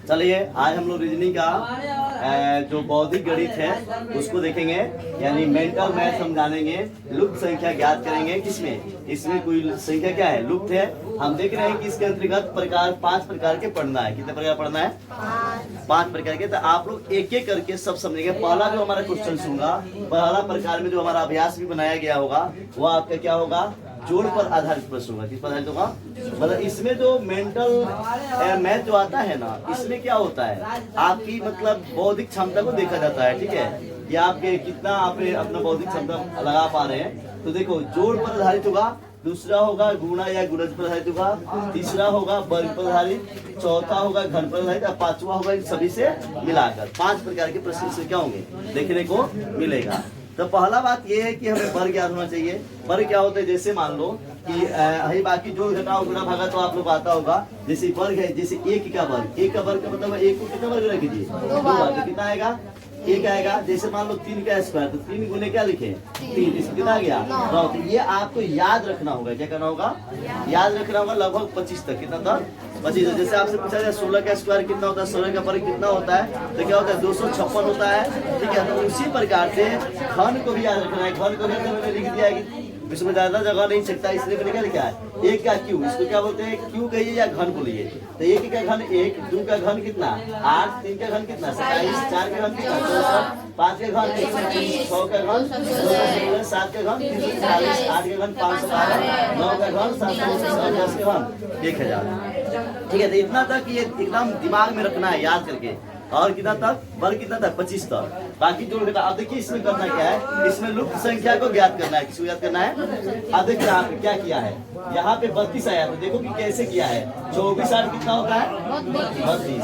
चलिए आज हम लोग रीजनिंग का जो बौद्धिक गणित है उसको देखेंगे, यानी मेंटल मैथ हम जानेंगे। लुप्त संख्या ज्ञात करेंगे। किसमें? इसमें कोई संख्या क्या है? लुप्त है। हम देख रहे हैं कि इसके अंतर्गत प्रकार 5 प्रकार के पढ़ना है। कितने प्रकार पढ़ना है? 5 प्रकार के। तो आप लोग एक एक करके सब समझेंगे। पहला जो हमारा क्वेश्चन सुनगा, पहला प्रकार में जो हमारा अभ्यास भी बनाया गया होगा वो आपका क्या होगा? जोड़ पर आधारित प्रश्न होगा। किस पर आधारित होगा? मतलब इसमें जो मेंटल मैथ जो आता है ना, इसमें क्या होता है, आपकी मतलब बौद्धिक क्षमता को देखा जाता है। ठीक है, कि आपके कितना आप अपना बौद्धिक क्षमता लगा पा रहे हैं। तो देखो, जोड़ पर आधारित होगा, दूसरा होगा गुणा या गुणज पर आधारित होगा, तीसरा होगा वर्ग पर आधारित, चौथा होगा घन पर आधारित, और पांचवा होगा इन सभी से मिलाकर। 5 प्रकार के प्रश्न से क्या होंगे? देखने को मिलेगा। तो पहला बात यह है कि हमें वर्ग याद होना चाहिए। वर्ग क्या होता है? जैसे मान लो कि बाकी जोड़ घटाओ गुणा भागा तो आप लोग आता होगा। जैसे वर्ग है, जैसे एक का वर्ग, एक का वर्ग का मतलब एक को कितना वर्ग रख दीजिए? 2 वर्ग। कितना आएगा? 1 आएगा। जैसे मान लो 3 का स्क्वायर, तो 3 गुने क्या लिखे? 3। इसमें कितना आ गया? 9। तो ये आपको याद रखना होगा। क्या करना होगा? याद रखना होगा लगभग 25 तक। कितना तक? 25। जैसे आपसे पूछा जाए 16 का स्क्वायर कितना होता है, 16 का वर्ग कितना होता है, तो क्या होता है? 256 होता है। ठीक है, तो उसी प्रकार से घन को भी याद रखना है। घन को भी मैंने लिख दिया है, इसमें ज्यादा जगह नहीं सकता, इसलिए मैंने क्या लिखा है? 1 का क्यू। इसको क्या बोलते हैं? क्यू कहिए या घन बोलिए। तो 1 का घन 1, 2 का घन कितना 8, 3 का घन कितना 27, 4 का घन कितना 64, 5 का घन 130, 6 का घन 7 का घन 340, 8 का घन 512, 9 का घन 720 और 10 का घन 1000। ठीक है, तो इतना तक ये एकदम दिमाग में रखना है, याद करके। और कितना तक? वर्ग कितना तक? 25 तक। बाकी जोड़ घटा। अब देखिए इसमें करना क्या है, इसमें लुप्त संख्या को ज्ञात करना है। किसको ज्ञात करना है? अब देखिए यहाँ पे क्या किया है, यहाँ पे 32 आया, तो देखो कि कैसे किया है। 24 8 कितना होता है? 32।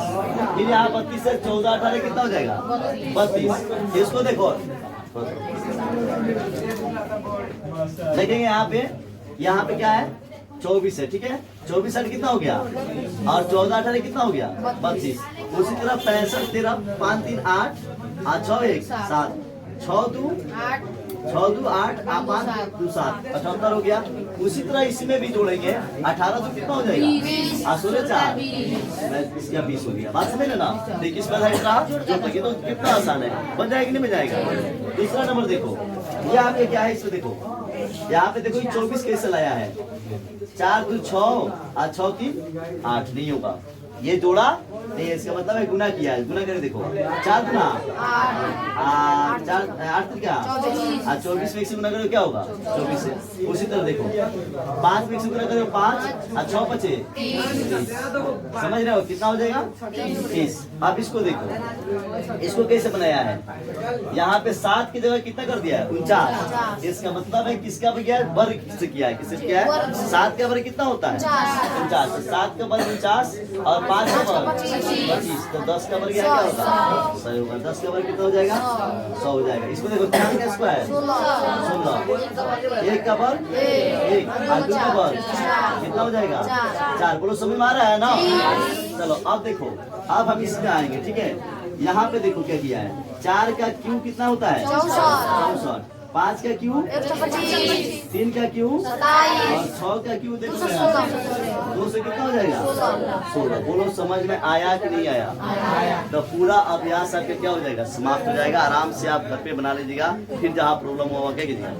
फिर यहाँ 32 से 14 18 कितना हो जाएगा? 32। इसको देखो, देखेंगे यहाँ पे क्या है? 24 है। ठीक है, 24 8 कितना हो गया? और 14 18 कितना हो गया? 32। उसी तरह 65 13 5 3 8 6 1 7 6 2 8 5 2 7 78 हो गया। उसी तरह इसमें भी जोड़ेंगे। 18 तो कितना हो जाएगा? 16 4 इसका 20 हो गया। बात समझ लेना। देखिए इस पर तो कितना आसान है, बन जाएगा नहीं बन जाएगा? दूसरा नंबर देखो, ये आपके क्या है? इसमें देखो, यहाँ पे देखो 24 कैसे लाया है? 4 2 6 और 6 3 8 नहीं होगा। ये जोड़ा नहीं, इसका मतलब है गुना किया है। गुना करके देखो, 4 गुना 8 8 क्या 24 में से गुना करो क्या होगा? 24 से। उसी तरह देखो 5 में से गुना करो 5 और 6 बचे 30। समझ रहे हो? कितना हो जाएगा? 30। अब इसको देखो, इसको कैसे बनाया है? यहाँ पे 7 की जगह कितना कर दिया है? 49। इसका मतलब है किसका किया है? वर्ग से किया है। किससे किया है? 7 का वर्ग कितना होता है? 49। 7 का वर्ग 49 और 5 का वर्ग 25। तो 10 का वर्ग क्या होगा? 100 होगा। 10 का वर्ग कितना हो जाएगा? 100 हो जाएगा। इसको देखो, 4 का स्क्वायर 16, 1 का वर्ग 1 और 2 का वर्ग कितना हो जाएगा? 4। बोलो समझ में आ रहा है ना? चलो अब देखो, अब हम इसमें आएंगे। ठीक है, यहाँ पे देखो क्या किया है। 4 का क्यू कितना होता है? 64। 5 का क्यू 125, 3 का क्यू 27 और 6 का क्यू देखो 2 से कितना हो जाएगा? 16। बोलो समझ में आया कि नहीं आया? तो पूरा अभ्यास आपका क्या हो जाएगा? समाप्त हो जाएगा। आराम से आप घर पे बना लीजिएगा। फिर जहाँ प्रॉब्लम होगा क्या कीजिएगा?